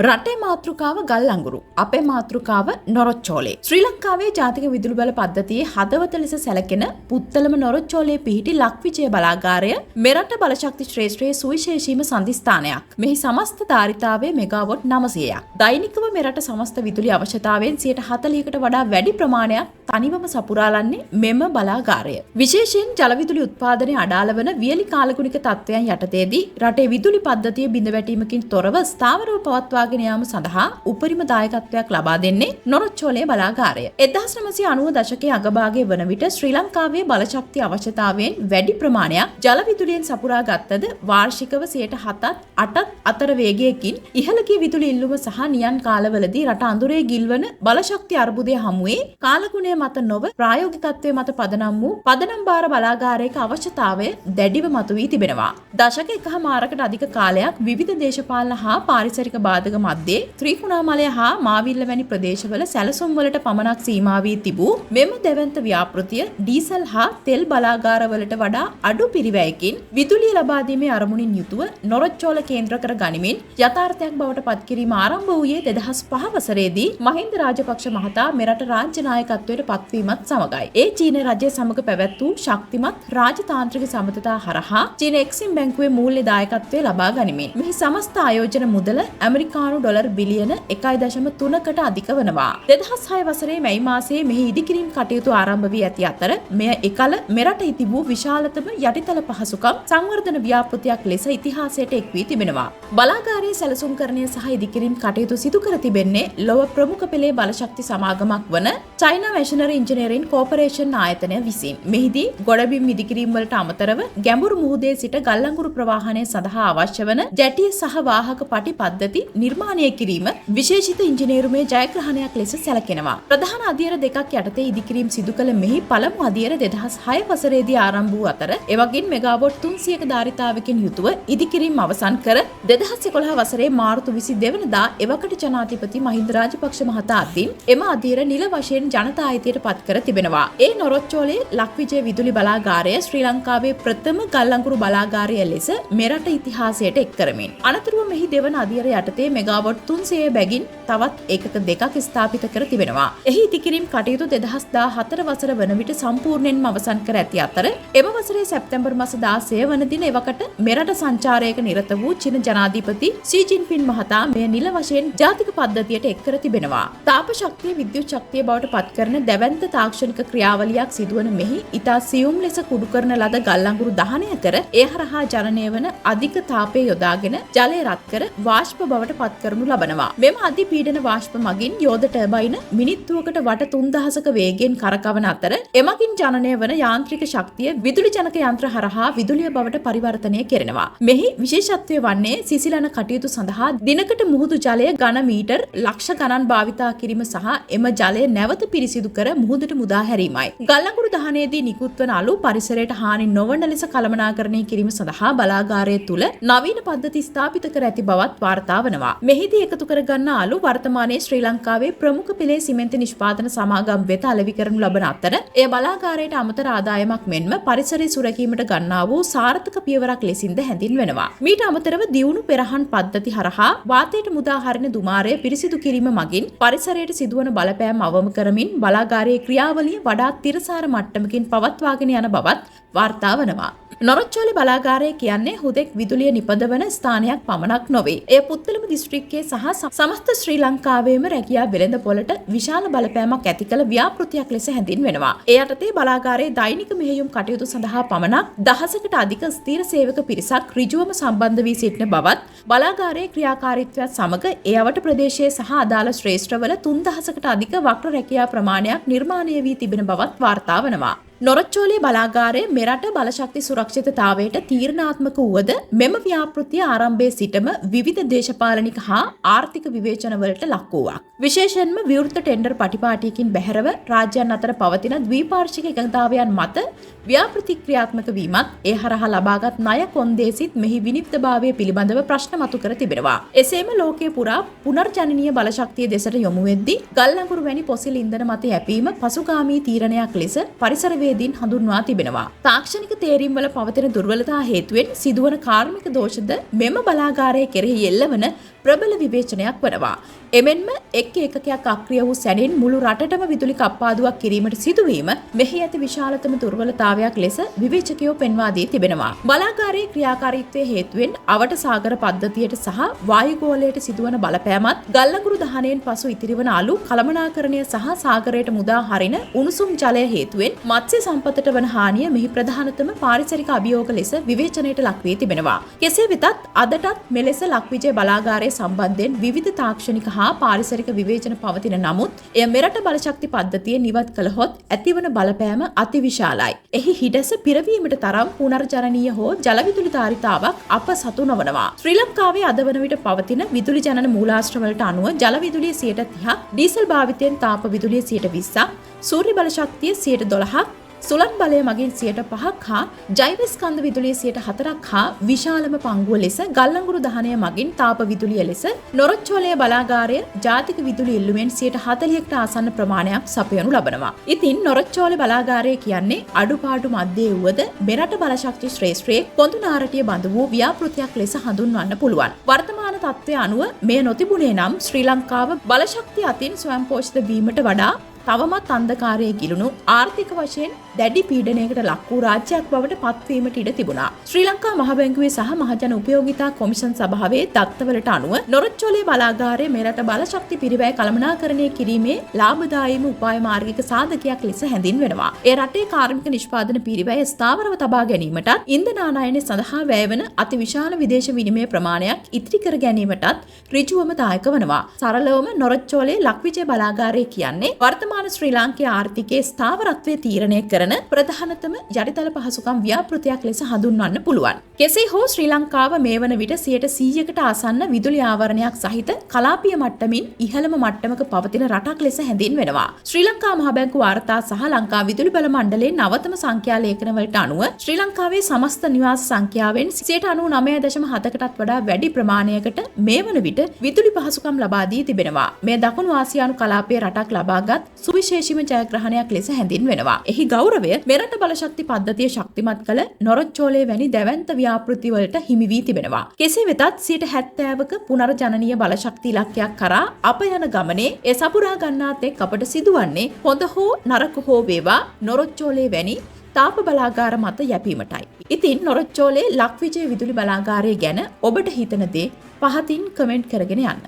රටේ මාතෘකාව ගල් අඟුරු අපේ මාතෘකාව නොරොච්චෝලේ ශ්‍රී ලංකාවේ ජාතික විදුලි බල පද්ධතියේ හදවත ලෙස සැලකෙන පුත්තලම නොරොච්චෝලේ පිහිටි ලක්විජය බලාගාරය මෙරට බලශක්ති ශ්‍රේෂ්ඨයේ සුවිශේෂීම සන්ධිස්ථානයක්. මෙහි සමස්ත ධාරිතාවය මෙගාවොට් 900ක්. දෛනිකව මෙරට සමස්ත විදුලි අවශ්‍යතාවයෙන් 40%කට වඩා වැඩි ප්‍රමාණයක් තනිවම සපුරාලන්නේ මෙම බලාගාරය. විශේෂයෙන් ජල විදුලි උත්පාදනය අඩාල වන වියලි කාලගුණික තත්ත්වයන් යටතේදී රටේ විදුලි පද්ධතිය බිඳවැටීමකින් තොරව ස්ථාවරව පවත්වාගෙන යාම සඳහා උපරිම දායකත්වයක් ලබා දෙන්නේ නොරොච්චෝලේ බලාගාරය. 1990 දශකයේ අගභාගයේ වන විට ශ්‍රී ලංකාවේ බලශක්ති අවශ්‍යතාවයෙන් වැඩි ප්‍රමාණයක් ජල විදුලියෙන් සපුරා ගත්තද වාර්ෂිකව 7%ත් 8ත් අතර වේගයකින් ඉහළ ගිය විදුලි ඉල්ලුම සහ නියන් කාලවලදී රට අඳුරේ ගිල්වන බලශක්ති අර්බුදය හමුවේ කාලගුණය මත නොව ප්‍රායෝගිකත්වයේ මත පදනම් වූ පදනම් බාර බලාගාරයක අවශ්‍යතාවය දැඩිව මතුවී තිබෙනවා. දශක එකහමාරකට අධික කාලයක් විවිධ දේශපාලන හා පාරිසරික බාධක මැද්දේ ත්‍රිකුණාමලය හා මාවිල්ල වැනි ප්‍රදේශවල සැලසුම් වලට පමණක් සීමා වී තිබූ මෙම දෙවන්ත ව්‍යාපෘතිය ඩීසල් හා තෙල් බලාගාරවලට වඩා අඩු පිරිවැයකින් විදුලිය ලබා දීමේ අරමුණින් යුතුව නොරොච්චෝල කේන්ද්‍ර කර ගනිමින් යථාර්ථයක් බවට පත් කිරීම ආරම්භ වූයේ 2005 වසරේදී මහින්ද රාජපක්ෂ මහතා මෙරට රාජ්‍ය නායකත්වයට පත්වීමත් සමගයි. ඒ චීන රජය සමග පැවැත් වූ ශක්තිමත් රාජතාන්ත්‍රික සමතතා හරහා චීන එක්සිම් බැංකුවේ මූල්‍ය දායකත්වය ලබා ගනිමින් මෙහි සමස්ත ආයෝජන මුදල ඇමරිකානු ඩොලර් බිලියන 1.3කට අධික වනවා. 2006 වසරේ මැයි මාසයේ මෙහි ඉදිකිරීම් කටයුතු ආරම්භ වී ඇති අතර මෙය එකල මෙරට තිබූ විශාලතම යටිතල පහසුකම් සංවර්ධන ව්‍යාපෘතියක් ලෙස ඉතිහාසයට එක් වී තිබෙනවා. බලාගාරයේ සැලසුම්කරණය සහ ඉදිකිරීම් කටයුතු සිදු කර තිබෙන්නේ ලොව ප්‍රමුඛ පෙළේ බලශක්ති සමාගමක් වන චයිනා මැෂිනරි ඉංජිනේරින් කෝපරේෂන් ආයතනය විසින්. මෙහිදී ගොඩබිම් ඉදිකිරීම් වලට අමතරව ගැඹුරු මුහුදේ සිට ගල් අඟුරු ප්‍රවාහනය සඳහා අවශ්‍ය වන ජැටිය සහ වාහක පටි පද්ධති නිර්මාණය කිරීම විශේෂිත ඉංජිනේරුමේ ජයග්‍රහණයක් ලෙස සැලකෙනවා. ප්‍රධාන අධියර දෙකක් යටතේ ඉදිකිරීම් සිදු කළ මෙහි පළමු අධියර 2006 වසරේදී ආරම්භ වූ අතර එවගින් මෙගාවොට් 300ක ධාරිතාවකින් යුතුව ඉදිකිරීම් අවසන් කර 2011 වසරේ මාර්තු 22 වෙනිදා එවකට ජනාධිපති මහින්ද රාජපක්ෂ මහතා අතින් එම අධියර නිල වශයෙන් ජනතා අයිතියට පත් කර තිබෙනවා. ඒ නොරොච්චෝලේ ලක්විජය විදුලි බලාගාරය ශ්‍රී ලංකාවේ ප්‍රථම ගල් අඟුරු බලාගාරය ලෙස මෙරට ඉතිහාසයට එක් කරමින් අනතුරුව මෙහි දෙවන අධියර යටතේ මෙගාවොට් 300 බැගින් තවත් ඒකක දෙකක් ස්ථාපිත කර තිබෙනවා. එහි ඉදිකිරීම් කටයුතු 2014 වසර වන විට සම්පූර්ණයෙන්ම අවසන් කර ඇති අතර එම වසරේ සැප්තැම්බර් මාස 16 වන දින එවකට මෙරට සංචාරයක නිරත වූ චීන ජනාධිපති සී ජින්පින් මහතා මෙය නිල වශයෙන් ජාතික පද්ධතියට එක් කර තිබෙනවා. තාප ශක්තිය විද්‍යුත් ශක්තිය බවට පත් කරන දැවැන්ත තාක්ෂණික ක්‍රියාවලියක් සිදුවන මෙහි ඉතා සියුම් ලෙස කුඩු කරන ලද ගල් අඟුරු දහනය කර ඒ හරහා ජනනය වන අධික තාපය යොදාගෙන ජලය රත් කර වාෂ්ප බවට පත් කරනු ලබනවා. මෙම අධි පීඩන වාෂ්ප මගින් යෝධ ටර්බයින මිනිත්තුවකට වට 3000ක වේගයෙන් කරකවන අතර එමගින් ජනනය වන යාන්ත්‍රික ශක්තිය විදුලි ජනක යන්ත්‍ර හරහා විදුලිය බවට පරිවර්තනය කෙරෙනවා. මෙහි විශේෂත්වය වන්නේ සිසිලන කටයුතු සඳහා දිනකට මුහුදු ජලය ඝන මීටර් ලක්ෂ ගණන් භාවිතා කිරීම සහ එම ජලය නැවත පිරිසිදු කර මුහුදට මුදා හැරීමයි. ගල් අඟුරු දහනයේදී නිකුත් වන අලු පරිසරයට හානි නොවන ලෙස කළමනාකරණය කිරීම සඳහා බලාගාරය තුළ නවීන පද්ධති ස්ථාපිත කර ඇති බවත් වාර්තා වනවා. මෙහිදී එකතු කර ගන්නා අලු වර්තමානයේ ශ්‍රී ලංකාවේ ප්‍රමුඛ පෙළේ සිමෙන්ති නිෂ්පාදන සමාගම් වෙත අලෙවි කරනු ලබන අතර එය බලාගාරයට අමතර ආදායමක් මෙන්ම පරිසරය සුරැකීමට ගන්නා වූ සාර්ථක පියවරක් ලෙසින්ද හැඳින්වෙනවා. මීට අමතරව දියුණු පෙරහන් පද්ධති හරහා වාතයට මුදා හරින දුමාරය පිරිසිදු කිරීම මගින් පරිසරයට සිදුවන බලපෑම් අවම කරමින් බලාගාරයේ ක්‍රියාවලිය වඩා තිරසාර මට්ටමකින් පවත්වාගෙන යන බවත් වාර්තා වනවා. නොරොච්චෝලේ බලාගාරය කියන්නේ හුදෙක් විදුලිය නිපදවන ස්ථානයක් පමණක් නොවේ. එය පුත්තලම දිස්ත්‍රික්කයේ සහ සමස්ත ශ්‍රී ලංකාවේම රැකියා වෙළඳපොළට විශාල බලපෑමක් ඇති කළ ව්‍යාපෘතියක් ලෙස හැඳින්වෙනවා. ඒ යටතේ බලාගාරයේ දෛනික මෙහෙයුම් කටයුතු සඳහා පමණක් දහසකට අධික ස්ථීර සේවක පිරිසක් ඍජුවම සම්බන්ධ වී සිටින බවත් බලාගාරයේ ක්‍රියාකාරීත්වයත් සමග ඒ අවට ප්‍රදේශයේ සහ අදාළ ශ්‍රේෂ්ඨවල 3000කට අධික වක්‍ර රැකියා ප්‍රමාණයක් නිර්මාණය වී තිබෙන බවත් වාර්තා වනවා. නොරොච්චෝලේ බලාගාරය මෙරට බලශක්ති සුරක්ෂිතතාවයට තීරණාත්මක වුවද මෙම ව්‍යාපෘතිය ආරම්භයේ සිටම විවිධ දේශපාලනික හා ආර්ථික විවේචනවලට ලක් වූවක්. විශේෂයෙන්ම විවෘත ටෙන්ඩර් පටිපාටියකින් බැහැරව රාජ්‍යයන් අතර පවතින ද්විපාර්ශ්වික එකඟතාවයන් මත ව්‍යාපෘති ක්‍රියාත්මක වීමත් ඒ හරහා ලබාගත් ණය කොන්දේසිත් මෙහි විනිවිදභාවය පිළිබඳව ප්‍රශ්න මතු කර තිබෙනවා. එසේම ලෝකයේ පුරා පුනර්ජනනීය බලශක්තිය දෙසට යොමු වෙද්දී ගල් අඟුරු වැනි පොසිල් ඉන්ධන මත යැපීම පසුගාමී තීරණයක් ලෙස පරිසර වේදීන් හඳුන්වා තිබෙනවා. තාක්ෂණික තේරීම් වල පවතින දුර්වලතා හේතුවෙන් සිදුවන කාර්මික දෝෂද මෙම බලාගාරයේ කෙරෙහි එල්ලවන ප්‍රබල විවේචනයක් වනවා. එමෙන්ම එක් ඒකකයක් අක්‍රිය වූ සැනින් මුළු රටටම විදුලි කප්පාදුවක් කිරීමට සිදුවීම මෙහි ඇති විශාලතම දුර්වලතාවයක් ලෙස විවේචකයෝ පෙන්වා දී තිබෙනවා. බලාගාරයේ ක්‍රියාකාරීත්වයේ හේතුවෙන් අවට සාගර පද්ධතියට සහ වායුගෝලයට සිදුවන බලපෑමත් ගල්ලඟුරු දහනයෙන් පසු ඉතිරිවන අලු කළමනාකරණය සහ සාගරයට මුදා හරින උණුසුම් ජලය හේතුවෙන් මත්ස්‍ය සම්පතට වන හානිය මෙහි ප්‍රධානතම පාරිසරික අභියෝග ලෙස විවේචනයට ලක් වී තිබෙනවා. කෙසේ වෙතත් අදටත් මෙලෙස ලක්විජය බලාගාරය සම්බන්ධයෙන් විවිධ තාක්ෂණික හා පාරිසරික විවේචන පවතින නමුත් එය මෙරට බලශක්ති පද්ධතිය නිවත් කළහොත් ඇතිවන බලපෑම අතිවිශාලයි. එහි හිඩැස පිරවීමට තරම් පුනර්ජනනීය හෝ ජලවිදුලි ධාරිතාවක් අප සතු නොවනවා. ශ්‍රී ලංකාවේ අද වන විට පවතින විදුලි ජනන මූලාශ්‍රවලට අනුව ජලවිදුලිය 30%ක්, ඩීසල් භාවිතයෙන් තාප විදුලිය 20%ක්, සූර්ය බලශක්තිය 12%ක්, සුළං බලය මගින් 5% හා ජෛව ස්කන්ධ විදුලිය 4% හා විශාලම පංගුව ලෙස ගල්ලඟුරු දහනය මගින් තාප විදුලිය ලෙස නොරොච්චෝලය බලාගාරය ජාතික විදුලි ඉල්ලුමෙන් 40%කට ආසන්න ප්‍රමාණයක් සපයනු ලබනවා. ඉතින් නොරොච්චෝලය බලාගාරය කියන්නේ අඩුපාඩු මැද්දේ වුවද මෙරට බලශක්ති ශ්‍රේෂ්ඨයේ පොඳු නාරටිය බඳ වූ ව්‍යාපෘතියක් ලෙස හඳුන්වන්න පුළුවන්. වර්තමාන තත්ත්වය අනුව මෙය නොතිබුණේ නම් ශ්‍රී ලංකාව බලශක්ති අතින් ස්වයංපෝෂිත වීමට වඩා තවමත් අන්ධකාරයේ ගිලුණු ආර්ථික වශයෙන් දැඩි පීඩනයකට ලක් වූ රාජ්‍යයක් බවට පත්වීමට ඉඩ තිබුණා. ශ්‍රී ලංකා මහ බැංකුවේ සහ මහජන උපයෝගිතා කොමිෂන් සභාවේ දත්තවලට අනුව නොරොච්චෝලේ බලාගාරය මෙරට බලශක්ති පිරිවැය කළමනාකරණය කිරීමේ ලාභදායීම උපාය මාර්ගික සාධකයක් ලෙස හැඳින්වෙනවා. ඒ රටේ කාර්මික නිෂ්පාදන පිරිවැය ස්ථාවරව තබා ගැනීමටත් ඉන්ධන ආනයනය සඳහා වැයවන අතිවිශාල විදේශ විනිමය ප්‍රමාණයක් ඉතිරි කර ගැනීමටත් ඍජුවම දායක වනවා. සරලවම නොරොච්චෝලේ ලක්විජය බලාගාරය කියන්නේ වර්තමාන ශ්‍රී ලාංකේය ආර්ථිකයේ ස්ථාවරත්වය තීරණය කරන ප්‍රධානතම යටිතල පහසුකම් ව්‍යාපෘතියක් ලෙස හඳුන්වන්න පුළුවන්. කෙසේ හෝ ශ්‍රී ලංකාව මේ වන විට 100%කට ආසන්න විදුලි ආවරණයක් සහිත කලාපීය මට්ටමින් ඉහළම මට්ටමක පවතින රටක් ලෙස හැඳින්වෙනවා. ශ්‍රී ලංකා මහ බැංකු වාර්තා සහ ලංකා විදුලි බල මණ්ඩලයේ නවතම සංඛ්‍යා ලේඛනවලට අනුව ශ්‍රී ලංකාවේ සමස්ත නිවාස සංඛ්‍යාවෙන් 99.7%කටත් වඩා වැඩි ප්‍රමාණයකට මේ වන විට විදුලි පහසුකම් ලබා දී තිබෙනවා. මේ දකුණු ආසියානු කලාපීය රටක් ලබාගත් සුවිශේෂීම ජයග්‍රහණයක් ලෙස හැඳින්වෙනවා. එහි ගෞරවය මෙරට බලශක්ති පද්ධතිය ශක්තිමත් කළ නොරොච්චෝලේ වැනි දැවැන්ත ව්‍යාපෘති වලට හිමි වී තිබෙනවා. කෙසේ වෙතත් 70%ක පුනර්ජනනීය බලශක්ති ඉලක්කයක් කරා අප යන ගමනේ ඒ සපුරා ගන්නාත් එක් අපට සිදුවන්නේ හොඳ හෝ නරක හෝ වේවා නොරොච්චෝලේ වැනි තාප බලාගාර මත යැපීමටයි. ඉතින් නොරොච්චෝලේ ලක්විජය විදුලි බලාගාරය ගැන ඔබට හිතන දේ පහතින් කමෙන්ට් කරගෙන යන්න.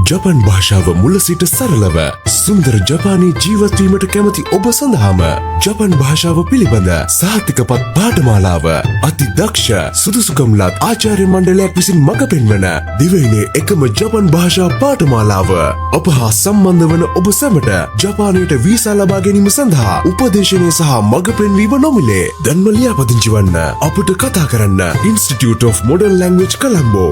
ජපන් භාෂාව මුල සිට සරලව සුන්දර ජපානී ජීවත්වීමට කැමති ඔබ සඳහාම ජපන් භාෂාව පිළිබඳ සාහිතිකපත් පාඨමාලාව අති දක්ෂ සුදුසුකම්ලත් ආචාර්ය මණ්ඩලයක් විසින් මඟ පෙන්වන දිවයිනේ එකම ජපන් භාෂා පාඨමාලාව අප හා සම්බන්ධ වන ඔබ සැමට ජපානයට වීසා ලබා ගැනීම සඳහා උපදේශනය සහ මඟ පෙන්වීම නොමිලේ. දැන්ම ලියාපදිංචි වන්න අපට කතා කරන්න Institute of Modern Language Colombo